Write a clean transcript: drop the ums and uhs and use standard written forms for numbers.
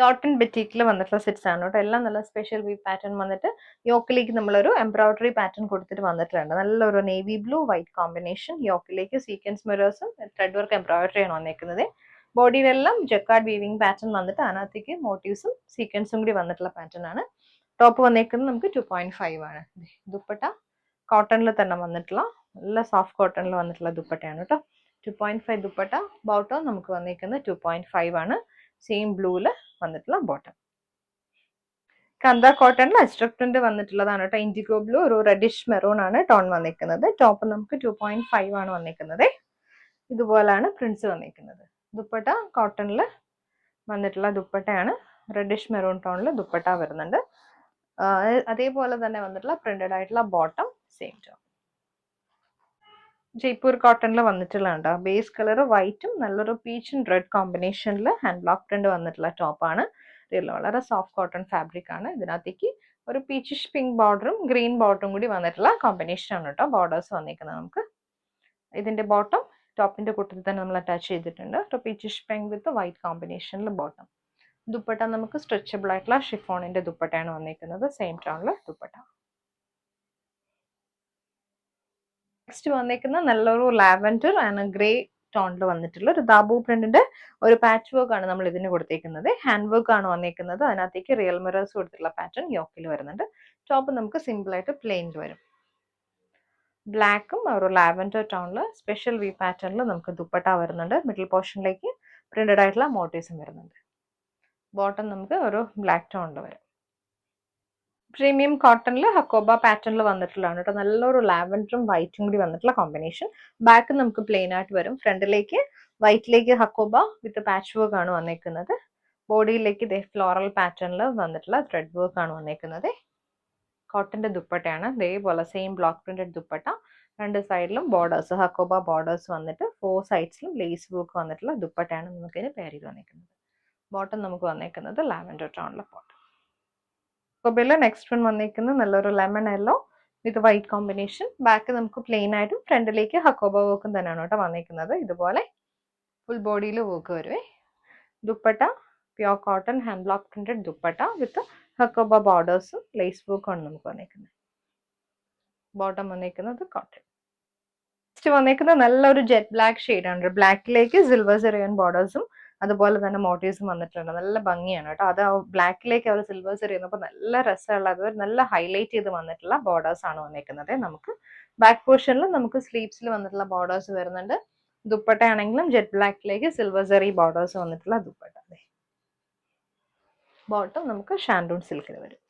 Cotton ബെറ്റീക്കിൽ വന്നിട്ടുള്ള sets ആണ് കേട്ടോ. എല്ലാം നല്ല സ്പെഷ്യൽ വി പാറ്റേൺ വന്നിട്ട് യോക്കിലേക്ക് നമ്മളൊരു എംബ്രോയിഡറി പാറ്റേൺ കൊടുത്തിട്ട് വന്നിട്ടുണ്ട്. നല്ലൊരു നേവി ബ്ലൂ വൈറ്റ് കോമ്പിനേഷൻ. യോക്കിലേക്ക് സീക്വൻസ് മിറേഴ്സും ത്രെഡ് വർക്ക് എംബ്രോയിഡറി ആണ് വന്നേക്കുന്നത്. ബോഡിയിലെല്ലാം ജക്കാർഡ് വീവിംഗ് പാറ്റേൺ വന്നിട്ട് അതിനകത്തേക്ക് മോട്ടീവ്സും സീക്വൻസും കൂടി വന്നിട്ടുള്ള പാറ്റേൺ ആണ്. ടോപ്പ് വന്നേക്കുന്നത് നമുക്ക് 2.5 ആണ്. ദുപ്പട്ട കോട്ടണിൽ തന്നെ വന്നിട്ടുള്ള നല്ല സോഫ്റ്റ് കോട്ടണിൽ വന്നിട്ടുള്ള ദുപ്പട്ടയാണ് കേട്ടോ. 2.5 ദുപ്പട്ട. ബോട്ടം നമുക്ക് വന്നേക്കുന്നത് 2.5 ആണ്. സെയിം ബ്ലൂല് വന്നിട്ടുള്ള ബോട്ടം. കന്ത കോട്ടണിൽ അസ്ട്രക്ടന്റ് വന്നിട്ടുള്ളതാണ് കേട്ടോ. ഇൻഡിഗോ ബ്ലൂ ഒരു റെഡിഷ് മെറൂൺ ആണ് ടോൺ വന്നിരിക്കുന്നത്. ടോപ്പ് നമുക്ക് 2.5 ആണ് വന്നിരിക്കുന്നത്. ഇതുപോലാണ് പ്രിന്റ്സ് വന്നിരിക്കുന്നത്. ദുപ്പട്ട കോട്ടണിൽ വന്നിട്ടുള്ള ദുപ്പട്ടയാണ്. റെഡിഷ് മെറൂൺ ടോണിൽ ദുപ്പട്ട വരുന്നുണ്ട്. അതേപോലെ തന്നെ വന്നിട്ടുള്ള പ്രിന്റഡ് ആയിട്ടുള്ള ബോട്ടം സെയിം ടോൺ. ജയ്പൂർ കോട്ടണിൽ വന്നിട്ടുള്ള ബേസ് കളർ വൈറ്റും നല്ലൊരു പീച്ച് ആൻഡ് റെഡ് കോമ്പിനേഷനിൽ ഹാൻഡ് ബ്ലോക്ക് പ്രിന്റ് വന്നിട്ടുള്ള ടോപ്പാണ്. വളരെ സോഫ്റ്റ് കോട്ടൺ ഫാബ്രിക് ആണ്. ഇതിനകത്തേക്ക് ഒരു പീച്ചിഷ് പിങ്ക് ബോർഡറും ഗ്രീൻ ബോർഡറും കൂടി വന്നിട്ടുള്ള കോമ്പിനേഷൻ ആണ് കേട്ടോ. ബോർഡേഴ്സ് വന്നിരിക്കുന്നത് നമുക്ക്. ഇതിന്റെ ബോട്ടം ടോപ്പിന്റെ കൂട്ടത്തിൽ തന്നെ നമ്മൾ അറ്റാച്ച് ചെയ്തിട്ടുണ്ട്. പീച്ചിഷ് പിങ്ക് വിത്ത് വൈറ്റ് കോമ്പിനേഷനിൽ ബോട്ടം. ദുപ്പട്ട നമുക്ക് സ്ട്രെച്ചബിൾ ആയിട്ടുള്ള ഷിഫോണിന്റെ ദുപ്പട്ടയാണ് വന്നിരിക്കുന്നത്. സെയിം ടോണിൽ ദുപ്പട്ട. നെക്സ്റ്റ് വന്നിരിക്കുന്ന നല്ലൊരു ലാവൻഡർ ആൻഡ് ഗ്രേ ടോണിൽ വന്നിട്ടുള്ള ഒരു ദാബു പ്രിന്റിന്റെ ഒരു പാച്ച് വർക്ക് ആണ് നമ്മൾ ഇതിന് കൊടുത്തേക്കുന്നത്. ഹാൻഡ് വർക്ക് ആണ് വന്നിരിക്കുന്നത്. അതിനകത്തേക്ക് റിയൽ മിറേഴ്സ് കൊടുത്തിട്ടുള്ള പാറ്റേൺ യോക്കിൽ വരുന്നുണ്ട്. ടോപ്പ് നമുക്ക് സിമ്പിൾ ആയിട്ട് പ്ലെയിനിൽ വരും. ബ്ലാക്കും ഒരു ലാവൻഡർ ടോണിൽ സ്പെഷ്യൽ വി പാറ്റേണിൽ നമുക്ക് ദുപ്പട്ട വരുന്നുണ്ട്. മിഡിൽ പോർഷനിലേക്ക് പ്രിന്റഡ് ആയിട്ടുള്ള മോട്ടീവ്സും വരുന്നുണ്ട്. ബോട്ടം നമുക്ക് ഒരു ബ്ലാക്ക് ടോണിൽ വരും. പ്രീമിയം കോട്ടണിൽ ഹക്കോബ പാറ്റേണിൽ വന്നിട്ടുള്ളതാണ് കേട്ടോ. നല്ലൊരു ലാവൻഡറും വൈറ്റും കൂടി വന്നിട്ടുള്ള കോമ്പിനേഷൻ. ബാക്ക് നമുക്ക് പ്ലെയിൻ ആയിട്ട് വരും. ഫ്രണ്ടിലേക്ക് വൈറ്റിലേക്ക് ഹക്കോബ വിത്ത് പാച്ച് വർക്ക് ആണ് വന്നിരിക്കുന്നത്. ബോഡിയിലേക്ക് ഫ്ലോറൽ പാറ്റേണിൽ വന്നിട്ടുള്ള ത്രെഡ് വർക്ക് ആണ് വന്നിരിക്കുന്നത്. കോട്ടന്റെ ദുപ്പട്ടയാണ്. ഇതേപോലെ സെയിം ബ്ലോക്ക് പ്രിന്റഡ് ദുപ്പട്ട. രണ്ട് സൈഡിലും ബോർഡേഴ്സ് ഹക്കോബ ബോർഡേഴ്സ് വന്നിട്ട് 4 സൈഡ്സിലും ലേസ് വർക്ക് വന്നിട്ടുള്ള ദുപ്പട്ടയാണ് നമുക്കിതിന് പെയർ ചെയ്ത് വന്നിരിക്കുന്നത്. ബോട്ടം നമുക്ക് വന്നിരിക്കുന്നത് ലാവൻഡർ ടോണിലെ ബോട്ടം. ഹക്കോബയിലെ നെക്സ്റ്റ് വൺ വന്നിരിക്കുന്നത് നല്ലൊരു ലെമൺ യെല്ലോ വിത്ത് വൈറ്റ് കോമ്പിനേഷൻ. ബാക്ക് നമുക്ക് പ്ലെയിൻ ആയിട്ടും ഫ്രണ്ടിലേക്ക് ഹക്കോബ വർക്കും തന്നെയാണ് കേട്ടോ വന്നിരിക്കുന്നത്. ഇതുപോലെ ഫുൾ ബോഡിയിൽ വർക്ക് വരുവേ. Dupatta pure cotton hand block printed dupatta with hakoba ബോർഡേഴ്സും ലേസ് വർക്കും നമുക്ക് വന്നിരിക്കുന്നത്. ബോട്ടം വന്നിരിക്കുന്നത് കോട്ടൺ. നെക്സ്റ്റ് വന്നിരിക്കുന്നത് നല്ലൊരു ജെറ്റ് ബ്ലാക്ക് ഷെയ്ഡാണ്. ബ്ലാക്കിലേക്ക് സിൽവർ സെറിയൻ ബോർഡേഴ്സും അതുപോലെ തന്നെ മോട്ടീവ്സും വന്നിട്ടുണ്ട്. നല്ല ഭംഗിയാണ് കേട്ടോ. അത് ബ്ലാക്കിലേക്ക് അവർ സിൽവർ സെറിയുന്നപ്പോൾ നല്ല രസമുള്ളത് നല്ല ഹൈലൈറ്റ് ചെയ്ത് വന്നിട്ടുള്ള ബോർഡേഴ്സ് ആണ് വന്നിരിക്കുന്നത്. നമുക്ക് ബാക്ക് പോർഷനിൽ നമുക്ക് സ്ലീവ്സിൽ വന്നിട്ടുള്ള ബോർഡേഴ്സ് വരുന്നുണ്ട്. ദുപ്പട്ട ആണെങ്കിലും ജെറ്റ് ബ്ലാക്കിലേക്ക് സിൽവർ സെറി ബോർഡേഴ്സ് വന്നിട്ടുള്ള ദുപ്പട്ട. ബോട്ടം നമുക്ക് ഷാൻഡൂൺ സിൽക്കിൽ വരും.